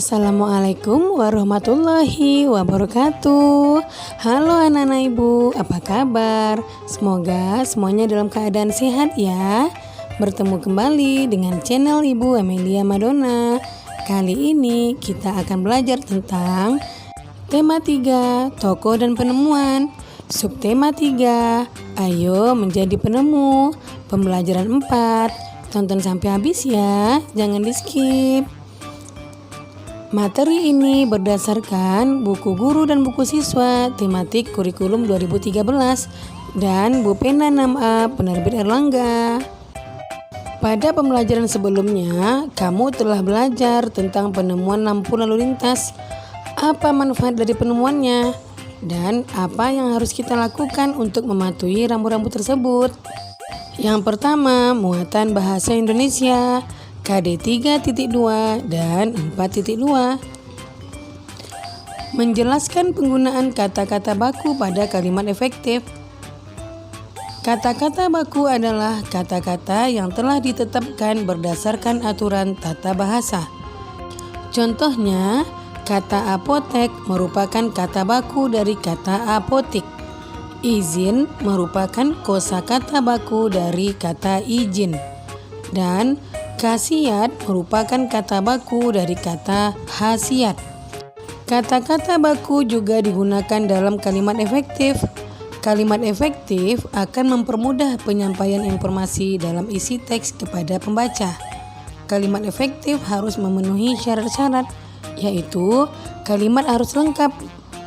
Assalamualaikum warahmatullahi wabarakatuh. Halo anak-anak ibu, apa kabar? Semoga semuanya dalam keadaan sehat ya. Bertemu kembali dengan channel Ibu Amelia Madonna. Kali ini kita akan belajar tentang tema 3, tokoh dan penemuan. Subtema 3, ayo menjadi penemu. Pembelajaran 4, tonton sampai habis ya, jangan di skip. Materi ini berdasarkan buku guru dan buku siswa tematik kurikulum 2013 dan Bu Pena 6A penerbit Erlangga. Pada pembelajaran sebelumnya, kamu telah belajar tentang penemuan lampu lalu lintas, apa manfaat dari penemuannya, dan apa yang harus kita lakukan untuk mematuhi rambu-rambu tersebut. Yang pertama, muatan bahasa Indonesia KD 3.2 dan 4.2. Menjelaskan penggunaan kata-kata baku pada kalimat efektif. Kata-kata baku adalah kata-kata yang telah ditetapkan berdasarkan aturan tata bahasa. Contohnya, kata apotek merupakan kata baku dari kata apotik. Izin merupakan kosakata baku dari kata izin. Dan khasiat merupakan kata baku dari kata khasiat. Kata-kata baku juga digunakan dalam kalimat efektif. Kalimat efektif akan mempermudah penyampaian informasi dalam isi teks kepada pembaca. Kalimat efektif harus memenuhi syarat-syarat, yaitu kalimat harus lengkap,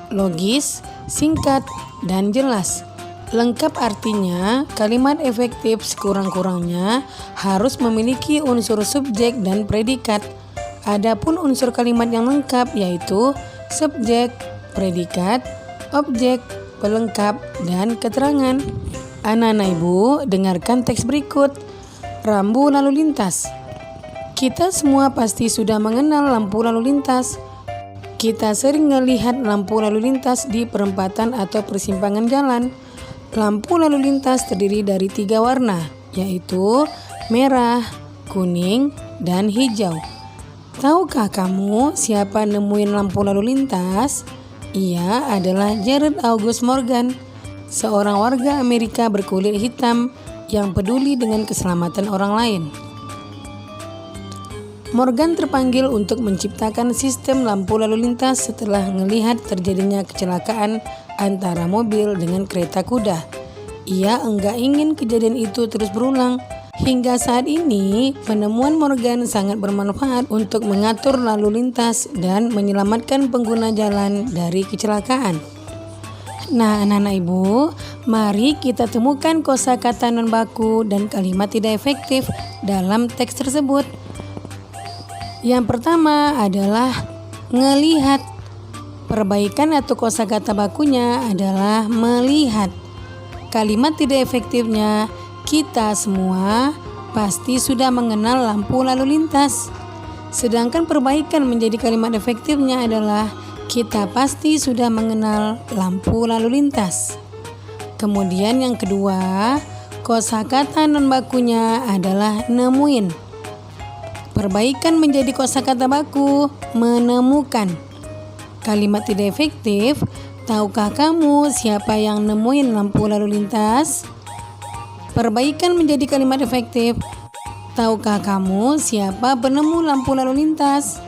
logis, singkat, dan jelas. Lengkap artinya kalimat efektif sekurang-kurangnya harus memiliki unsur subjek dan predikat. Adapun unsur kalimat yang lengkap yaitu subjek, predikat, objek, pelengkap, dan keterangan. Anak-anak ibu, dengarkan teks berikut. Rambu lalu lintas. Kita semua pasti sudah mengenal lampu lalu lintas. Kita sering melihat lampu lalu lintas di perempatan atau persimpangan jalan. Lampu lalu lintas terdiri dari 3 warna, yaitu merah, kuning, dan hijau. Tahukah kamu siapa nemuin lampu lalu lintas? Ia adalah Jared August Morgan, seorang warga Amerika berkulit hitam yang peduli dengan keselamatan orang lain. Morgan terpanggil untuk menciptakan sistem lampu lalu lintas setelah melihat terjadinya kecelakaan antara mobil dengan kereta kuda. Ia enggak ingin kejadian itu terus berulang. Hingga saat ini, penemuan Morgan sangat bermanfaat untuk mengatur lalu lintas dan menyelamatkan pengguna jalan dari kecelakaan. Nah, anak-anak ibu, mari kita temukan kosakata non baku dan kalimat tidak efektif dalam teks tersebut. Yang pertama adalah ngelihat. Perbaikan atau kosakata bakunya adalah melihat. Kalimat tidak efektifnya, kita semua pasti sudah mengenal lampu lalu lintas. Sedangkan perbaikan menjadi kalimat efektifnya adalah kita pasti sudah mengenal lampu lalu lintas. Kemudian yang kedua, kosakata non bakunya adalah nemuin. Perbaikan menjadi kosakata baku, menemukan. Kalimat tidak efektif, tahukah kamu siapa yang nemuin lampu lalu lintas? Perbaikan menjadi kalimat efektif, tahukah kamu siapa penemu lampu lalu lintas?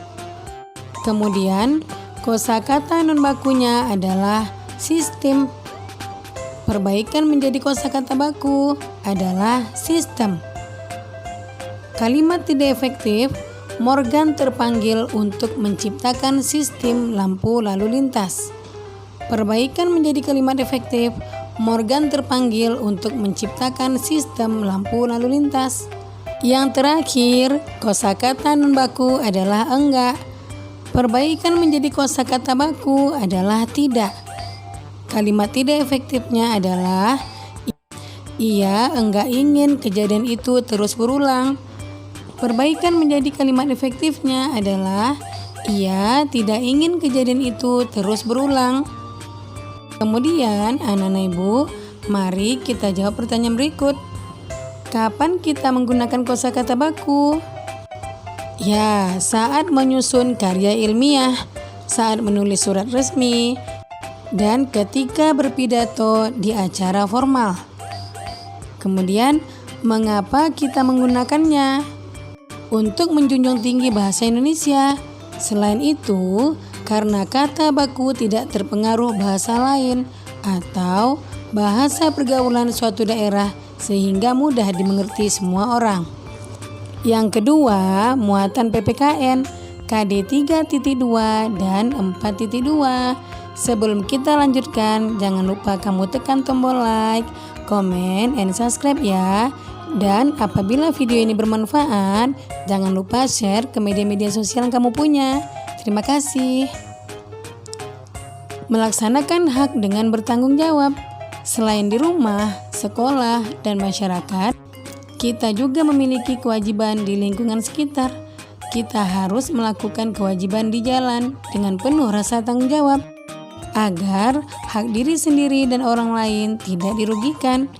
Kemudian, kosakata non bakunya adalah sistem. Perbaikan menjadi kosakata baku adalah sistem. Kalimat tidak efektif, Morgan terpanggil untuk menciptakan sistem lampu lalu lintas. Perbaikan menjadi kalimat efektif, Morgan terpanggil untuk menciptakan sistem lampu lalu lintas. Yang terakhir, kosakata non baku adalah enggak. Perbaikan menjadi kosakata baku adalah tidak. Kalimat tidak efektifnya adalah ia enggak ingin kejadian itu terus berulang. Perbaikan menjadi kalimat efektifnya adalah ia tidak ingin kejadian itu terus berulang. Kemudian, anak-anak ibu, mari kita jawab pertanyaan berikut. Kapan kita menggunakan kosakata baku? Ya, saat menyusun karya ilmiah, saat menulis surat resmi, dan ketika berpidato di acara formal. Kemudian, mengapa kita menggunakannya? Untuk menjunjung tinggi bahasa Indonesia. Selain itu, karena kata baku tidak terpengaruh bahasa lain atau bahasa pergaulan suatu daerah sehingga mudah dimengerti semua orang. Yang kedua, muatan PPKN KD 3.2 dan 4.2. Sebelum kita lanjutkan, jangan lupa kamu tekan tombol like, comment, and subscribe ya. Dan apabila video ini bermanfaat, jangan lupa share ke media-media sosial yang kamu punya. Terima kasih. Melaksanakan hak dengan bertanggung jawab. Selain di rumah, sekolah, dan masyarakat, kita juga memiliki kewajiban di lingkungan sekitar. Kita harus melakukan kewajiban di jalan dengan penuh rasa tanggung jawab agar hak diri sendiri dan orang lain tidak dirugikan.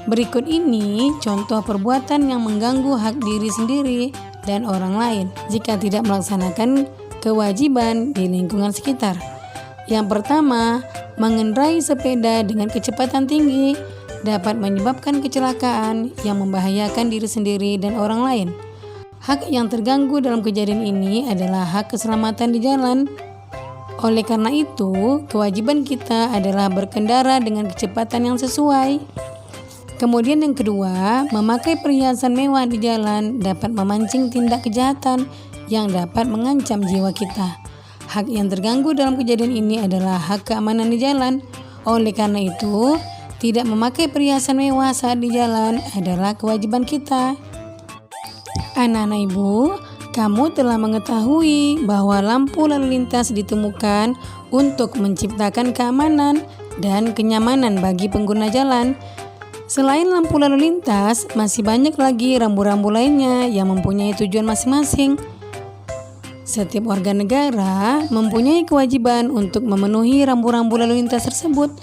Berikut ini contoh perbuatan yang mengganggu hak diri sendiri dan orang lain jika tidak melaksanakan kewajiban di lingkungan sekitar. Yang pertama, mengendarai sepeda dengan kecepatan tinggi dapat menyebabkan kecelakaan yang membahayakan diri sendiri dan orang lain. Hak yang terganggu dalam kejadian ini adalah hak keselamatan di jalan. Oleh karena itu, kewajiban kita adalah berkendara dengan kecepatan yang sesuai. Kemudian yang kedua, memakai perhiasan mewah di jalan dapat memancing tindak kejahatan yang dapat mengancam jiwa kita. Hak yang terganggu dalam kejadian ini adalah hak keamanan di jalan. Oleh karena itu, tidak memakai perhiasan mewah saat di jalan adalah kewajiban kita. Anak-anak ibu, kamu telah mengetahui bahwa lampu lalu lintas ditemukan untuk menciptakan keamanan dan kenyamanan bagi pengguna jalan. Selain lampu lalu lintas, masih banyak lagi rambu-rambu lainnya yang mempunyai tujuan masing-masing. Setiap warga negara mempunyai kewajiban untuk memenuhi rambu-rambu lalu lintas tersebut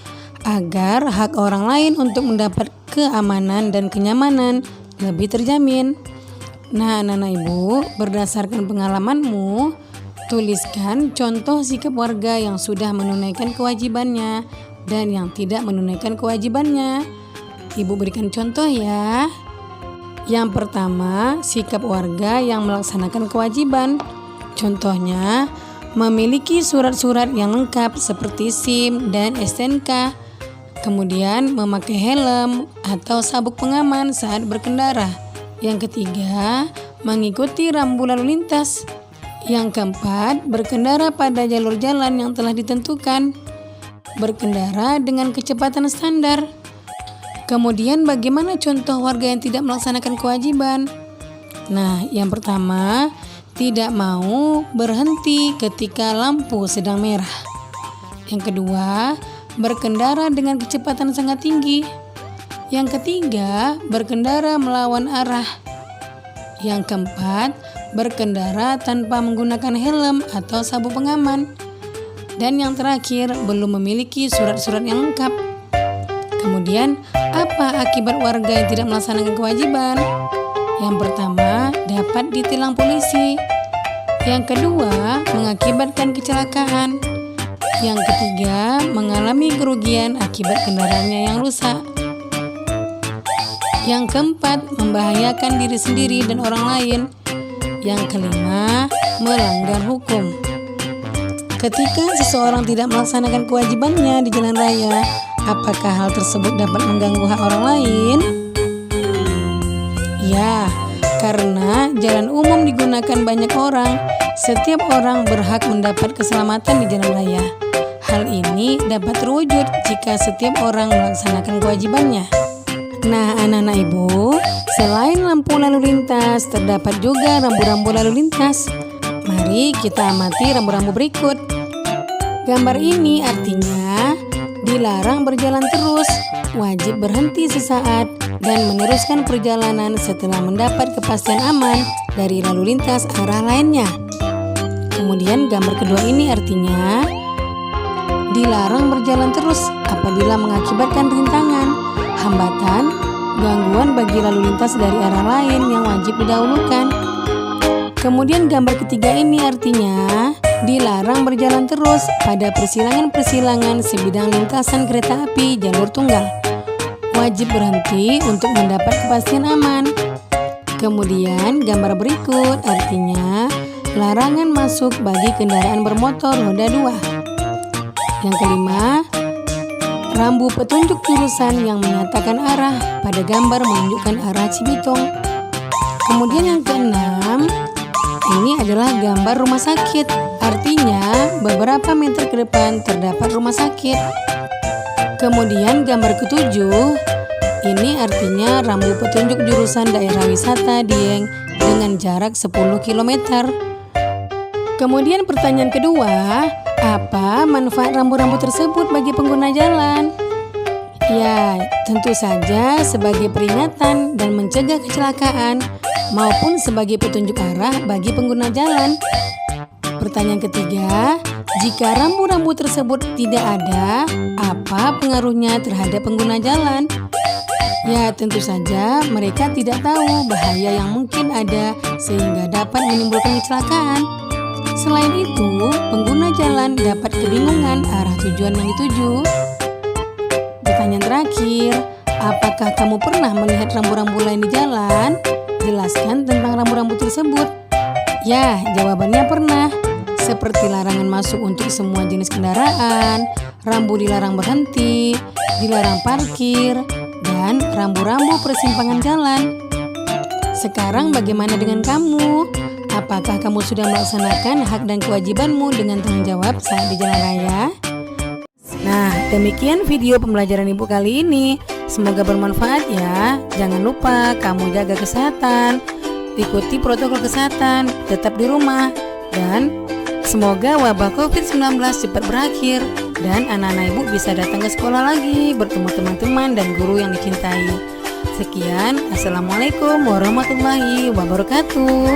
agar hak orang lain untuk mendapat keamanan dan kenyamanan lebih terjamin. Nah, anak-anak ibu, berdasarkan pengalamanmu, tuliskan contoh sikap warga yang sudah menunaikan kewajibannya dan yang tidak menunaikan kewajibannya. Ibu berikan contoh ya. Yang pertama, sikap warga yang melaksanakan kewajiban. Contohnya, memiliki surat-surat yang lengkap seperti SIM dan STNK. Kemudian, memakai helm atau sabuk pengaman saat berkendara. Yang ketiga, mengikuti rambu lalu lintas. Yang keempat, berkendara pada jalur jalan yang telah ditentukan. Berkendara dengan kecepatan standar. Kemudian bagaimana contoh warga yang tidak melaksanakan kewajiban? Nah, yang pertama, tidak mau berhenti ketika lampu sedang merah. Yang kedua, berkendara dengan kecepatan sangat tinggi. Yang ketiga, berkendara melawan arah. Yang keempat, berkendara tanpa menggunakan helm atau sabuk pengaman. Dan yang terakhir, belum memiliki surat-surat yang lengkap. Kemudian, apa akibat warga yang tidak melaksanakan kewajiban? Yang pertama, dapat ditilang polisi. Yang kedua, mengakibatkan kecelakaan. Yang ketiga, mengalami kerugian akibat kendaraannya yang rusak. Yang keempat, membahayakan diri sendiri dan orang lain. Yang kelima, melanggar hukum. Ketika seseorang tidak melaksanakan kewajibannya di jalan raya, apakah hal tersebut dapat mengganggu hak orang lain? Ya, karena jalan umum digunakan banyak orang, setiap orang berhak mendapat keselamatan di jalan raya. Hal ini dapat terwujud jika setiap orang melaksanakan kewajibannya. Nah, anak-anak ibu, selain lampu lalu lintas, terdapat juga rambu-rambu lalu lintas. Mari kita amati rambu-rambu berikut. Gambar ini artinya dilarang berjalan terus, wajib berhenti sesaat, dan meneruskan perjalanan setelah mendapat kepastian aman dari lalu lintas arah lainnya. Kemudian gambar kedua ini artinya dilarang berjalan terus apabila mengakibatkan rintangan, hambatan, gangguan bagi lalu lintas dari arah lain yang wajib didahulukan. Kemudian gambar ketiga ini artinya dilarang berjalan terus pada persilangan-persilangan sebidang lintasan kereta api jalur tunggal. Wajib berhenti untuk mendapat kepastian aman. Kemudian gambar berikut artinya larangan masuk bagi kendaraan bermotor roda 2. Yang kelima, rambu petunjuk jurusan yang menyatakan arah pada gambar menunjukkan arah Cibitung. Kemudian yang keenam, ini adalah gambar rumah sakit. Artinya beberapa meter ke depan terdapat rumah sakit. Kemudian gambar ketujuh, ini artinya rambu petunjuk jurusan daerah wisata Dieng dengan jarak 10 km. Kemudian pertanyaan kedua, apa manfaat rambu-rambu tersebut bagi pengguna jalan? Ya, tentu saja sebagai peringatan dan mencegah kecelakaan maupun sebagai petunjuk arah bagi pengguna jalan. Pertanyaan ketiga, jika rambu-rambu tersebut tidak ada, apa pengaruhnya terhadap pengguna jalan? Ya, tentu saja mereka tidak tahu bahaya yang mungkin ada sehingga dapat menimbulkan kecelakaan. Selain itu, pengguna jalan dapat kebingungan arah tujuan yang dituju. Pertanyaan terakhir, apakah kamu pernah melihat rambu-rambu lain di jalan? Jelaskan tentang rambu-rambu tersebut. Ya, jawabannya pernah. Seperti larangan masuk untuk semua jenis kendaraan, rambu dilarang berhenti, dilarang parkir, dan rambu-rambu persimpangan jalan. Sekarang bagaimana dengan kamu? Apakah kamu sudah melaksanakan hak dan kewajibanmu dengan tanggung jawab saat di jalan raya? Nah, demikian video pembelajaran Ibu kali ini. Semoga bermanfaat ya. Jangan lupa kamu jaga kesehatan, ikuti protokol kesehatan, tetap di rumah, dan semoga wabah COVID-19 cepat berakhir dan anak-anak Ibu bisa datang ke sekolah lagi, bertemu teman-teman dan guru yang dicintai. Sekian, Assalamualaikum warahmatullahi wabarakatuh.